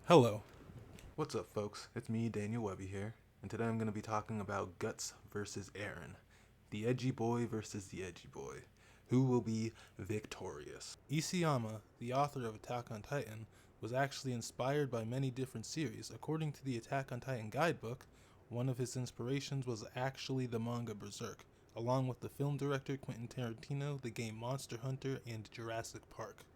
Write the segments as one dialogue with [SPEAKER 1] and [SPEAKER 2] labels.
[SPEAKER 1] Hello. What's up, folks? It's me, Daniel Webby here, and today I'm going to be talking about Guts versus Eren. The edgy boy versus the edgy boy. Who will be victorious? Isayama, the author of Attack on Titan, was actually inspired by many different series. According to the Attack on Titan guidebook, one of his inspirations was actually the manga Berserk, along with the film director Quentin Tarantino, the game Monster Hunter, and Jurassic Park.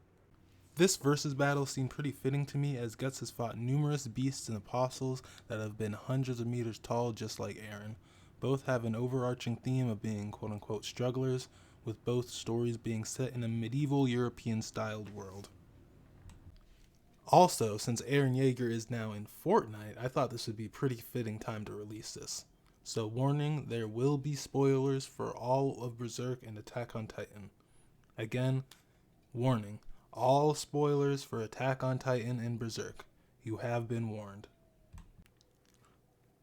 [SPEAKER 1] This versus battle seemed pretty fitting to me, as Guts has fought numerous beasts and apostles that have been hundreds of meters tall, just like Eren. Both have an overarching theme of being quote-unquote strugglers, with both stories being set in a medieval European-styled world. Also, since Eren Jaeger is now in Fortnite, I thought this would be a pretty fitting time to release this. So warning, there will be spoilers for all of Berserk and Attack on Titan. Again, warning. All spoilers for Attack on Titan and Berserk. You have been warned.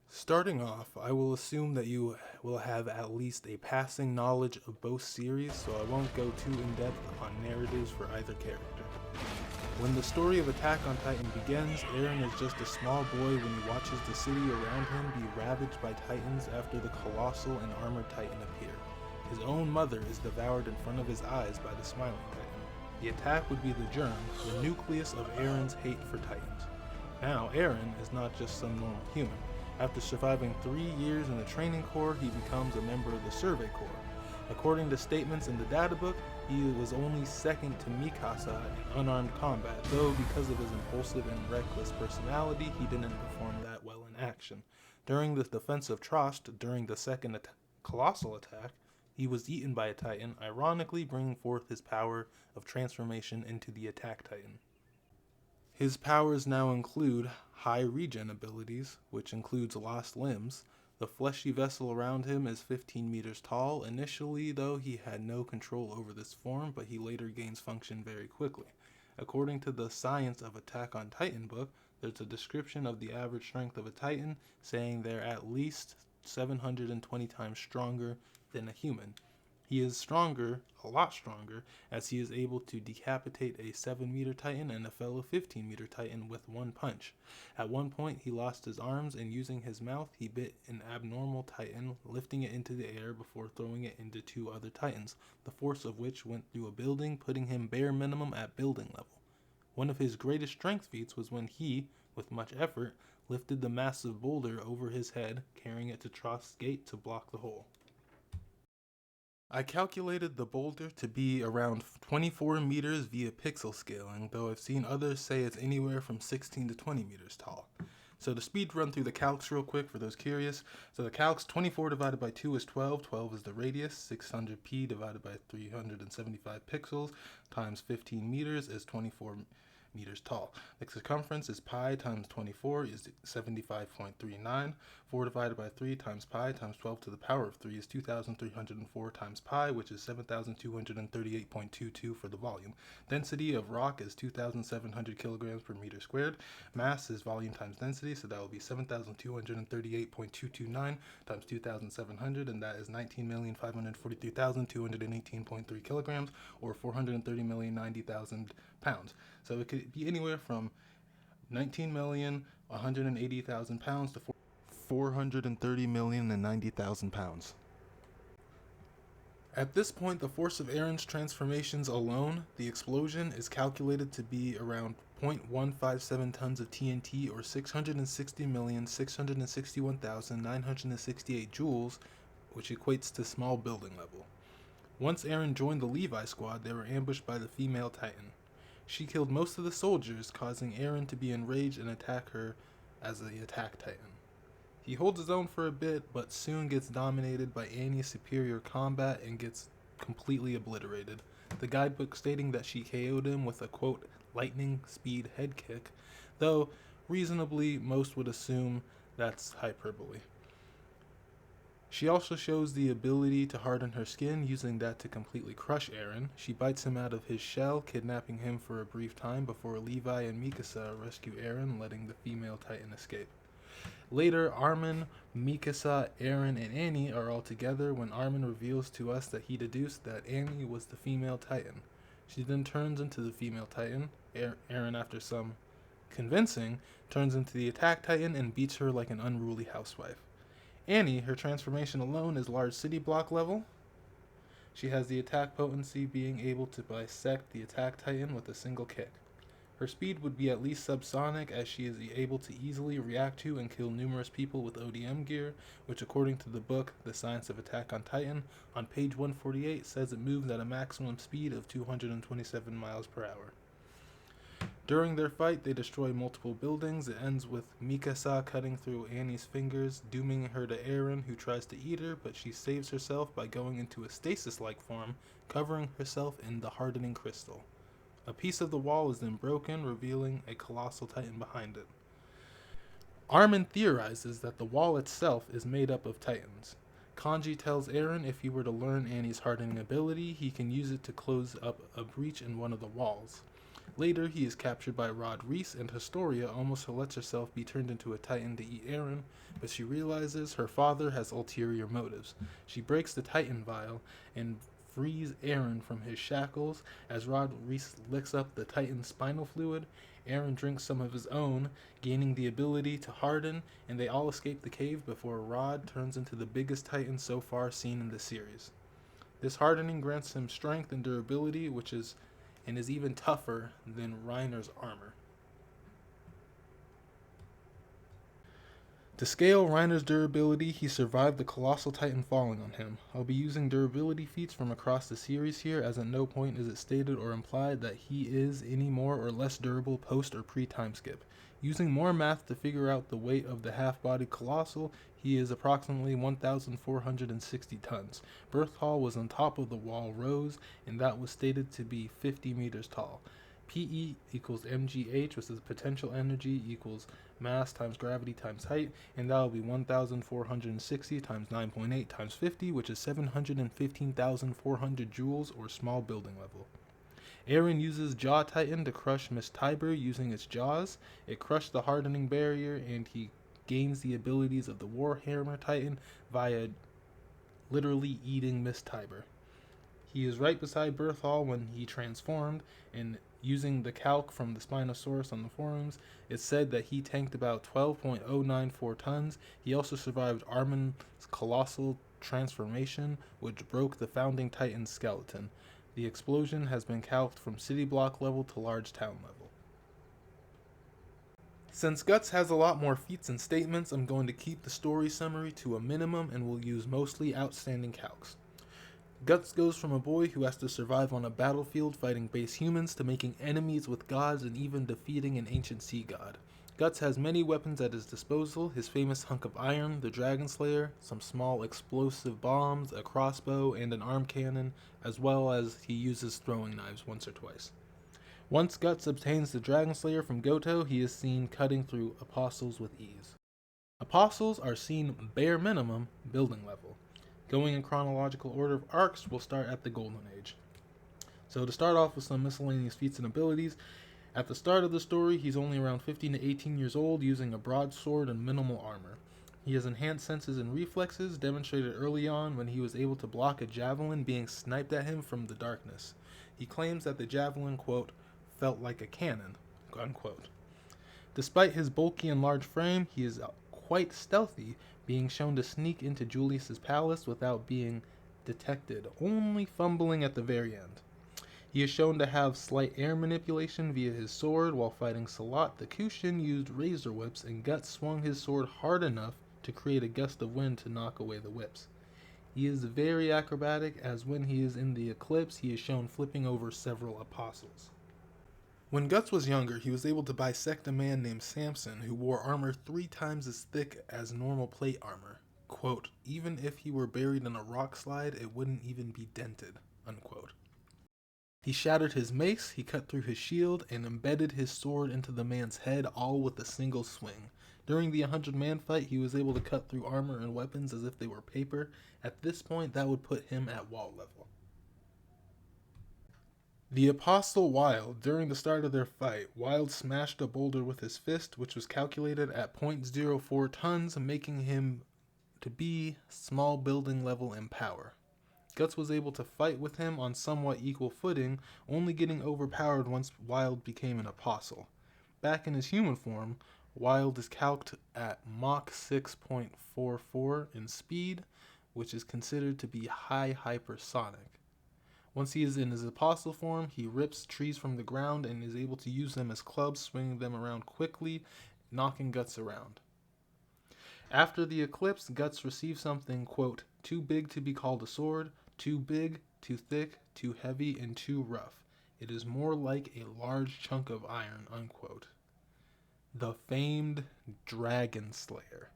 [SPEAKER 1] Starting off, I will assume that you will have at least a passing knowledge of both series, so I won't go too in-depth on narratives for either character. When the story of Attack on Titan begins, Eren is just a small boy when he watches the city around him be ravaged by Titans after the colossal and armored Titan appear. His own mother is devoured in front of his eyes by the Smiling Titan. The attack would be the germ, the nucleus of Eren's hate for Titans. Now, Eren is not just some normal human. After surviving 3 years in the training corps, he becomes a member of the Survey Corps. According to statements in the databook, he was only second to Mikasa in unarmed combat, though because of his impulsive and reckless personality, he didn't perform that well in action. During the defense of Trost, during the second colossal attack, he was eaten by a Titan, ironically bringing forth his power of transformation into the Attack Titan. His powers now include high regen abilities, which includes lost limbs. The fleshy vessel around him is 15 meters tall. Initially, though, he had no control over this form, but he later gains function very quickly. According to the Science of Attack on Titan book, there's a description of the average strength of a Titan, saying they're at least 720 times stronger than a human. He is stronger, a lot stronger, as he is able to decapitate a 7-meter Titan and a fellow 15-meter Titan with one punch. At one point, he lost his arms, and using his mouth, he bit an abnormal Titan, lifting it into the air before throwing it into 2 other Titans, the force of which went through a building, putting him bare minimum at building level. One of his greatest strength feats was when he, with much effort, lifted the massive boulder over his head, carrying it to Trost's gate to block the hole. I calculated the boulder to be around 24 meters via pixel scaling, though I've seen others say it's anywhere from 16 to 20 meters tall. So to speed run through the calcs real quick for those curious. So the calcs, 24 divided by 2 is 12, 12 is the radius, 600p divided by 375 pixels times 15 meters is 24 meters tall. The circumference is pi times 24 is 75.39. 4 divided by 3 times pi times 12 to the power of 3 is 2,304 times pi, which is 7,238.22 for the volume. Density of rock is 2,700 kilograms per meter squared. Mass is volume times density, so that will be 7,238.229 times 2,700, and that is 19,543,218.3 kilograms, or 430,090,000 pounds. So it could be anywhere from 19,180,000 pounds to 430,090,000 pounds. At this point, the force of Eren's transformations alone, the explosion, is calculated to be around 0.157 tons of TNT, or 660,661,968 joules, which equates to small building level. Once Eren joined the Levi squad, they were ambushed by the female Titan. She killed most of the soldiers, causing Eren to be enraged and attack her as the Attack Titan. He holds his own for a bit, but soon gets dominated by Annie's superior combat and gets completely obliterated. The guidebook stating that she KO'd him with a quote, lightning speed head kick, though reasonably most would assume that's hyperbole. She also shows the ability to harden her skin, using that to completely crush Eren. She bites him out of his shell, kidnapping him for a brief time before Levi and Mikasa rescue Eren, letting the female Titan escape. Later, Armin, Mikasa, Eren, and Annie are all together when Armin reveals to us that he deduced that Annie was the female Titan. She then turns into the female Titan, Eren, after some convincing, turns into the Attack Titan and beats her like an unruly housewife. Annie, her transformation alone is large city block level. She has the attack potency, being able to bisect the Attack Titan with a single kick. Her speed would be at least subsonic, as she is able to easily react to and kill numerous people with ODM gear, which according to the book The Science of Attack on Titan, on page 148 says it moves at a maximum speed of 227 miles per hour. During their fight, they destroy multiple buildings. It ends with Mikasa cutting through Annie's fingers, dooming her to Eren, who tries to eat her, but she saves herself by going into a stasis-like form, covering herself in the hardening crystal. A piece of the wall is then broken, revealing a colossal titan behind it. Armin theorizes that the wall itself is made up of titans. Kanji tells Eren if he were to learn Annie's hardening ability, he can use it to close up a breach in one of the walls. Later, he is captured by Rod Reese, and Historia almost lets herself be turned into a titan to eat Eren, but she realizes her father has ulterior motives. She breaks the titan vial and frees Eren from his shackles. As Rod Reese licks up the titan's spinal fluid, Eren drinks some of his own, gaining the ability to harden, and they all escape the cave before Rod turns into the biggest titan so far seen in the series. This hardening grants him strength and durability, which is even tougher than Reiner's armor. To scale Reiner's durability, he survived the colossal titan falling on him. I'll be using durability feats from across the series here, as at no point is it stated or implied that he is any more or less durable post or pre-time skip. Using more math to figure out the weight of the half-bodied colossal, he is approximately 1,460 tons. Berthal was on top of the wall rose, and that was stated to be 50 meters tall. PE equals mgh, which is potential energy, equals mass times gravity times height, and that will be 1,460 times 9.8 times 50, which is 715,400 joules, or small building level. Eren uses Jaw Titan to crush Miss Tiber using its jaws. It crushed the hardening barrier, and he gains the abilities of the Warhammer Titan via literally eating Miss Tiber. He is right beside Berthal when he transformed, and using the calc from the Spinosaurus on the forums, it said that he tanked about 12.094 tons. He also survived Armin's colossal transformation, which broke the founding Titan's skeleton. The explosion has been calced from city block level to large town level. Since Guts has a lot more feats and statements, I'm going to keep the story summary to a minimum and will use mostly outstanding calcs. Guts goes from a boy who has to survive on a battlefield fighting base humans to making enemies with gods and even defeating an ancient sea god. Guts has many weapons at his disposal: his famous hunk of iron, the Dragon Slayer, some small explosive bombs, a crossbow, and an arm cannon, as well as he uses throwing knives once or twice. Once Guts obtains the Dragon Slayer from Goto, he is seen cutting through apostles with ease. Apostles are seen bare minimum building level. Going in chronological order of arcs, we'll start at the Golden Age. So to start off with some miscellaneous feats and abilities, at the start of the story, he's only around 15 to 18 years old, using a broadsword and minimal armor. He has enhanced senses and reflexes, demonstrated early on when he was able to block a javelin being sniped at him from the darkness. He claims that the javelin, quote, felt like a cannon, unquote. Despite his bulky and large frame, he is quite stealthy, being shown to sneak into Julius's palace without being detected, only fumbling at the very end. He is shown to have slight air manipulation via his sword. While fighting Salat, the Kushin used razor whips, and Guts swung his sword hard enough to create a gust of wind to knock away the whips. He is very acrobatic, as when he is in the eclipse, he is shown flipping over several apostles. When Guts was younger, he was able to bisect a man named Samson who wore armor 3 times as thick as normal plate armor. Quote, even if he were buried in a rock slide, it wouldn't even be dented, unquote. He shattered his mace, he cut through his shield, and embedded his sword into the man's head, all with a single swing. During the 100-man fight, he was able to cut through armor and weapons as if they were paper. At this point, that would put him at wall level. The Apostle Wild. During the start of their fight, Wild smashed a boulder with his fist, which was calculated at 0.04 tons, making him to be small building level in power. Guts was able to fight with him on somewhat equal footing, only getting overpowered once Wild became an apostle. Back in his human form, Wild is calced at Mach 6.44 in speed, which is considered to be high hypersonic. Once he is in his apostle form, he rips trees from the ground and is able to use them as clubs, swinging them around quickly, knocking Guts around. After the eclipse, Guts receives something, quote, too big to be called a sword, too big, too thick, too heavy, and too rough. It is more like a large chunk of iron, unquote. The famed Dragon Slayer.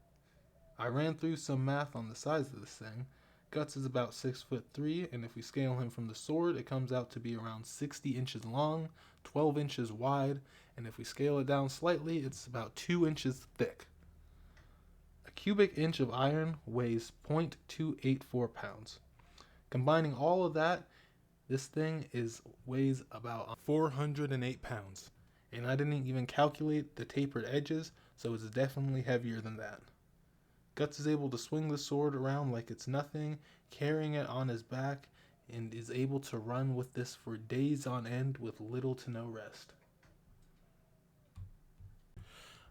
[SPEAKER 1] I ran through some math on the size of this thing. Guts is about 6'3", and if we scale him from the sword, it comes out to be around 60 inches long, 12 inches wide, and if we scale it down slightly, it's about 2 inches thick. A cubic inch of iron weighs 0.284 pounds. Combining all of that, this thing weighs about 408 pounds. And I didn't even calculate the tapered edges, so it's definitely heavier than that. Guts is able to swing the sword around like it's nothing, carrying it on his back, and is able to run with this for days on end with little to no rest.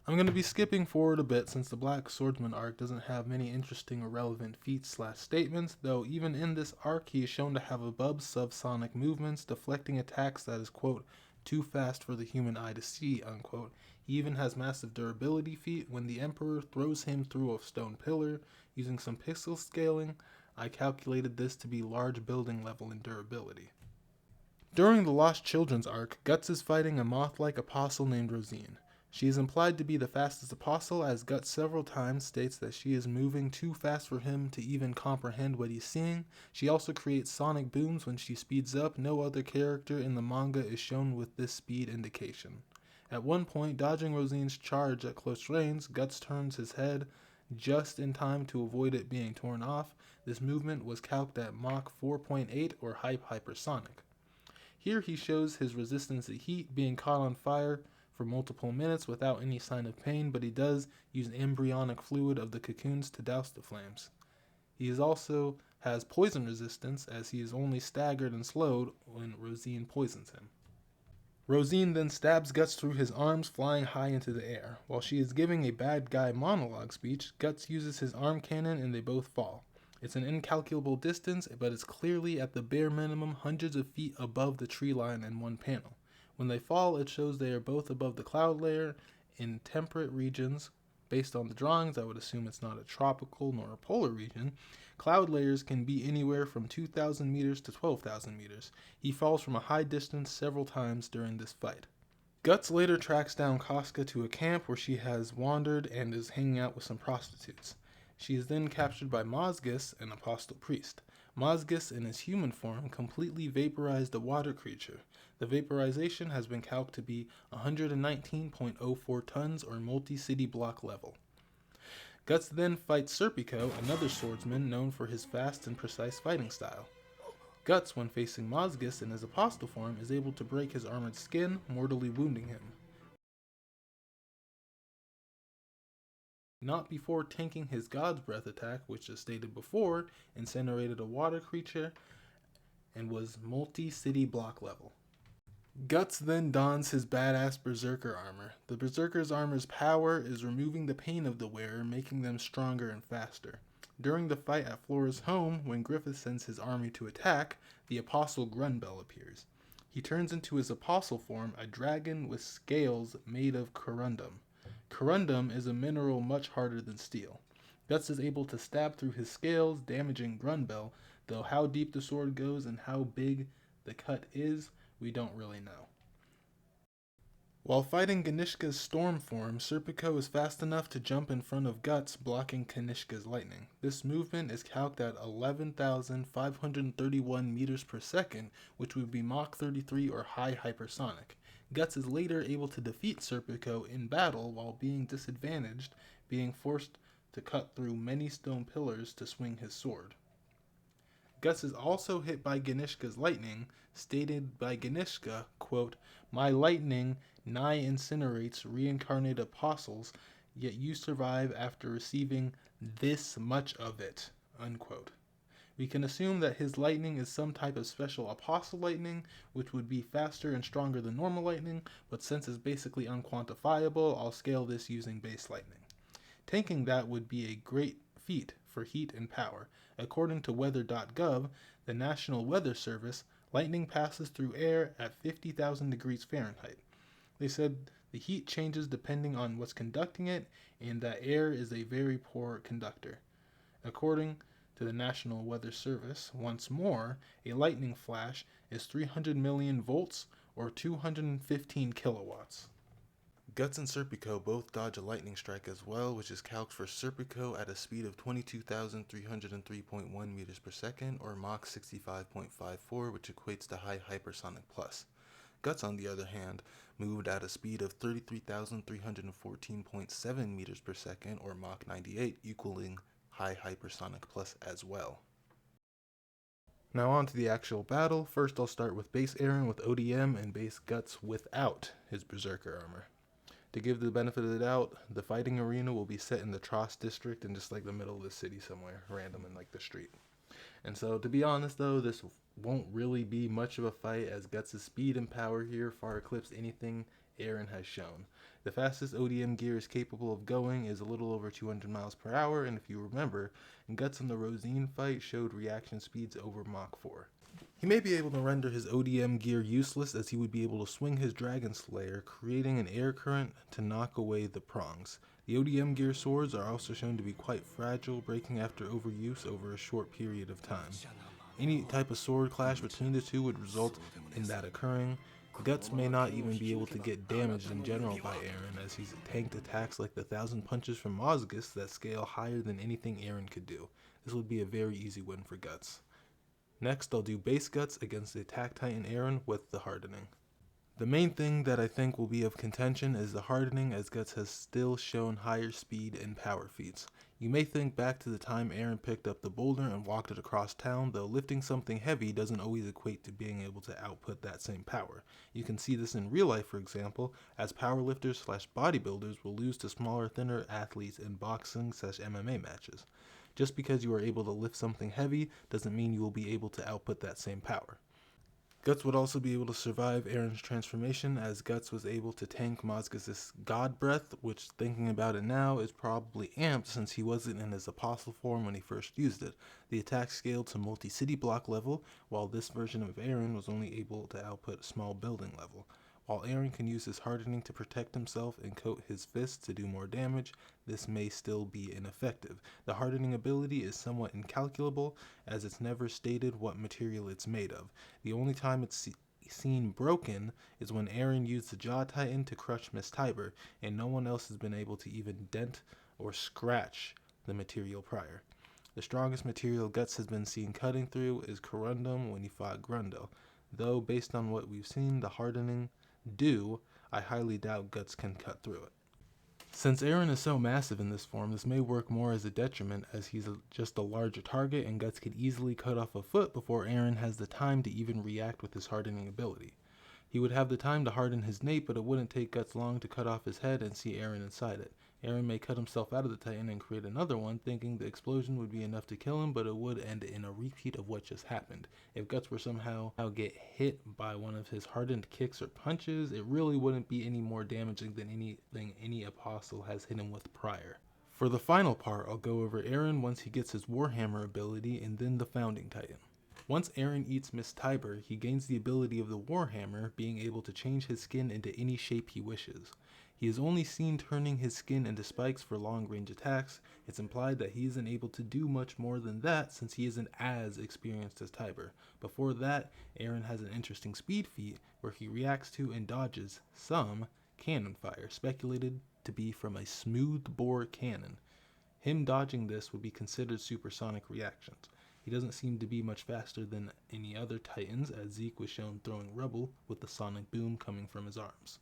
[SPEAKER 1] I'm going to be skipping forward a bit since the Black Swordsman arc doesn't have many interesting or relevant feats/statements, though even in this arc he is shown to have above subsonic movements, deflecting attacks that is, quote, too fast for the human eye to see, unquote. He even has massive durability feat when the Emperor throws him through a stone pillar. Using some pixel scaling, I calculated this to be large building level in durability. During the Lost Children's arc, Guts is fighting a moth-like apostle named Rosine. She is implied to be the fastest apostle, as Guts several times states that she is moving too fast for him to even comprehend what he's seeing. She also creates sonic booms when she speeds up. No other character in the manga is shown with this speed indication. At one point, dodging Rosine's charge at close range, Guts turns his head just in time to avoid it being torn off. This movement was calced at Mach 4.8 or hypersonic. Here he shows his resistance to heat, being caught on fire for multiple minutes without any sign of pain, but he does use embryonic fluid of the cocoons to douse the flames. He also has poison resistance, as he is only staggered and slowed when Rosine poisons him. Rosine then stabs Guts through his arms, flying high into the air. While she is giving a bad guy monologue speech, Guts uses his arm cannon and they both fall. It's an incalculable distance, but it's clearly at the bare minimum hundreds of feet above the tree line in one panel. When they fall, it shows they are both above the cloud layer in temperate regions. Based on the drawings, I would assume it's not a tropical nor a polar region. Cloud layers can be anywhere from 2,000 meters to 12,000 meters. He falls from a high distance several times during this fight. Guts later tracks down Casca to a camp where she has wandered and is hanging out with some prostitutes. She is then captured by Mazgus, an apostle priest. Mazgus, in his human form, completely vaporized a water creature. The vaporization has been calculated to be 119.04 tons or multi-city block level. Guts then fights Serpico, another swordsman known for his fast and precise fighting style. Guts, when facing Mazgus in his apostle form, is able to break his armored skin, mortally wounding him. Not before tanking his God's Breath attack, which, as stated before, incinerated a water creature and was multi-city block level. Guts then dons his badass Berserker armor. The Berserker's armor's power is removing the pain of the wearer, making them stronger and faster. During the fight at Flora's home, when Griffith sends his army to attack, the Apostle Grunbel appears. He turns into his apostle form, a dragon with scales made of corundum. Corundum is a mineral much harder than steel. Guts is able to stab through his scales, damaging Grunbel, though how deep the sword goes and how big the cut is, we don't really know. While fighting Ganishka's storm form, Serpico is fast enough to jump in front of Guts, blocking Kanishka's lightning. This movement is calculated at 11,531 meters per second, which would be Mach 33 or high hypersonic. Guts is later able to defeat Serpico in battle while being disadvantaged, being forced to cut through many stone pillars to swing his sword. Guts is also hit by Ganishka's lightning, stated by Ganishka, quote, "My lightning nigh incinerates reincarnated apostles, yet you survive after receiving this much of it," unquote. We can assume that his lightning is some type of special apostle lightning, which would be faster and stronger than normal lightning, but since it's basically unquantifiable, I'll scale this using base lightning. Tanking that would be a great feat for heat and power. According to weather.gov, the National Weather Service, lightning passes through air at 50,000 degrees Fahrenheit. They said the heat changes depending on what's conducting it, and that air is a very poor conductor. According to the National Weather Service, once more, a lightning flash is 300 million volts or 215 kilowatts. Guts and Serpico both dodge a lightning strike as well, which is calced for Serpico at a speed of 22,303.1 meters per second, or Mach 65.54, which equates to high hypersonic plus. Guts, on the other hand, moved at a speed of 33,314.7 meters per second, or Mach 98, equaling high hypersonic plus as well. Now on to the actual battle. First I'll start with base Eren with ODM and base Guts without his Berserker armor. To give the benefit of the doubt, the fighting arena will be set in the Trost district in just like the middle of the city somewhere, random in like the street. And so to be honest though, this won't really be much of a fight as Guts' speed and power here far eclipse anything Eren has shown. The fastest ODM gear is capable of going is a little over 200 miles per hour, and if you remember, Guts in the Rosine fight showed reaction speeds over Mach 4. He may be able to render his ODM gear useless as he would be able to swing his Dragon Slayer, creating an air current to knock away the prongs. The ODM gear swords are also shown to be quite fragile, breaking after overuse over a short period of time. Any type of sword clash between the two would result in that occurring. Guts may not even be able to get damaged in general by Eren, as he's tanked attacks like the 1,000 punches from Mozgus that scale higher than anything Eren could do. This would be a very easy win for Guts. Next, I'll do base Guts against the Attack Titan Eren with the hardening. The main thing that I think will be of contention is the hardening, as Guts has still shown higher speed and power feats. You may think back to the time Eren picked up the boulder and walked it across town, though lifting something heavy doesn't always equate to being able to output that same power. You can see this in real life, for example, as powerlifters/bodybuilders will lose to smaller, thinner athletes in boxing/MMA matches. Just because you are able to lift something heavy doesn't mean you will be able to output that same power. Guts would also be able to survive Eren's transformation, as Guts was able to tank Mozgus' God Breath, which, thinking about it now, is probably amped since he wasn't in his apostle form when he first used it. The attack scaled to multi-city block level, while this version of Eren was only able to output small building level. While Eren can use his hardening to protect himself and coat his fists to do more damage, this may still be ineffective. The hardening ability is somewhat incalculable, as it's never stated what material it's made of. The only time it's seen broken is when Eren used the Jaw Titan to crush Miss Tiber, and no one else has been able to even dent or scratch the material prior. The strongest material Guts has been seen cutting through is Corundum when he fought Grundle, though based on what we've seen the hardening do, I highly doubt Guts can cut through it. Since Eren is so massive in this form, this may work more as a detriment, as he's just a larger target and Guts could easily cut off a foot before Eren has the time to even react with his hardening ability. He would have the time to harden his nape, but it wouldn't take Guts long to cut off his head and see Eren inside it. Eren may cut himself out of the Titan and create another one, thinking the explosion would be enough to kill him, but it would end in a repeat of what just happened. If Guts were somehow get hit by one of his hardened kicks or punches, it really wouldn't be any more damaging than anything any apostle has hit him with prior. For the final part, I'll go over Eren once he gets his Warhammer ability and then the Founding Titan. Once Eren eats Miss Tiber, he gains the ability of the Warhammer, being able to change his skin into any shape he wishes. He is only seen turning his skin into spikes for long-range attacks. It's implied that he isn't able to do much more than that since he isn't as experienced as Tiber. Before that, Eren has an interesting speed feat where he reacts to and dodges some cannon fire, speculated to be from a smooth-bore cannon. Him dodging this would be considered supersonic reactions. He doesn't seem to be much faster than any other Titans, as Zeke was shown throwing rubble with the sonic boom coming from his arms.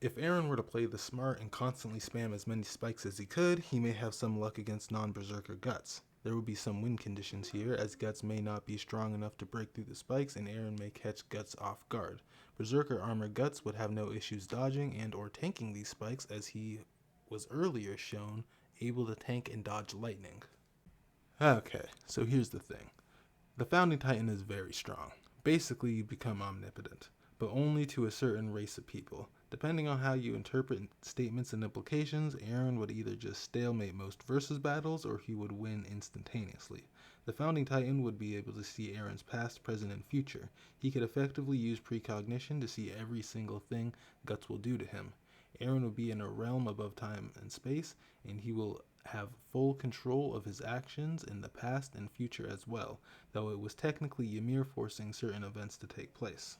[SPEAKER 1] If Eren were to play the smart and constantly spam as many spikes as he could, he may have some luck against non-berserker Guts. There would be some win conditions here, as Guts may not be strong enough to break through the spikes and Eren may catch Guts off guard. Berserker armor Guts would have no issues dodging and or tanking these spikes, as he was earlier shown able to tank and dodge lightning. Okay, so here's the thing. The Founding Titan is very strong. Basically, you become omnipotent, but only to a certain race of people. Depending on how you interpret statements and implications, Eren would either just stalemate most versus battles or he would win instantaneously. The Founding Titan would be able to see Eren's past, present, and future. He could effectively use precognition to see every single thing Guts will do to him. Eren will be in a realm above time and space, and he will have full control of his actions in the past and future as well, though it was technically Ymir forcing certain events to take place.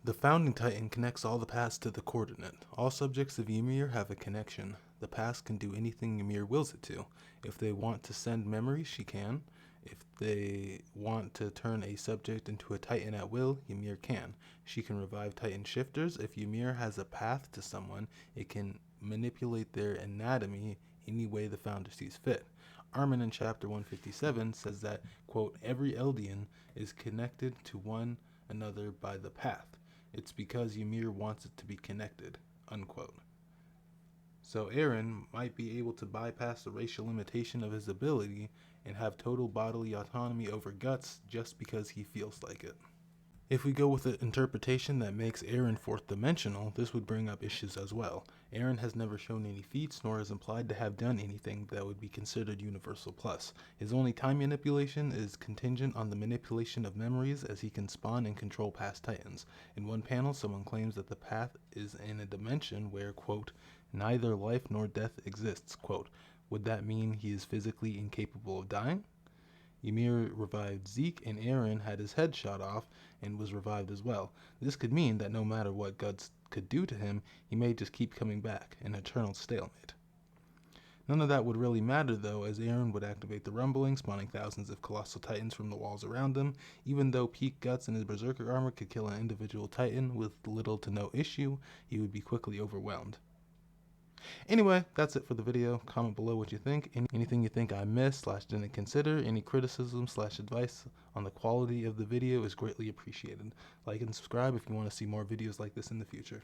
[SPEAKER 1] The Founding Titan connects all the past to the coordinate. All subjects of Ymir have a connection. The past can do anything Ymir wills it to. If they want to send memories, she can. If they want to turn a subject into a Titan at will, Ymir can. She can revive Titan shifters. If Ymir has a path to someone, it can manipulate their anatomy any way the founder sees fit. Armin in chapter 157 says that, quote, every Eldian is connected to one another by the path. It's because Ymir wants it to be connected, unquote. So Eren might be able to bypass the racial limitation of his ability and have total bodily autonomy over Guts just because he feels like it. If we go with an interpretation that makes Eren fourth dimensional, this would bring up issues as well. Eren has never shown any feats, nor is implied to have done anything that would be considered universal plus. His only time manipulation is contingent on the manipulation of memories, as he can spawn and control past titans. In one panel, someone claims that the path is in a dimension where, quote, neither life nor death exists, quote. Would that mean he is physically incapable of dying? Ymir revived Zeke, and Eren had his head shot off and was revived as well. This could mean that no matter what Guts could do to him, he may just keep coming back, an eternal stalemate. None of that would really matter though, as Eren would activate the rumbling, spawning thousands of colossal titans from the walls around him. Even though peak Guts and his berserker armor could kill an individual titan with little to no issue, he would be quickly overwhelmed. Anyway, that's it for the video. Comment below what you think. Anything you think I missed / didn't consider. Any criticism / advice on the quality of the video is greatly appreciated. Like and subscribe if you want to see more videos like this in the future.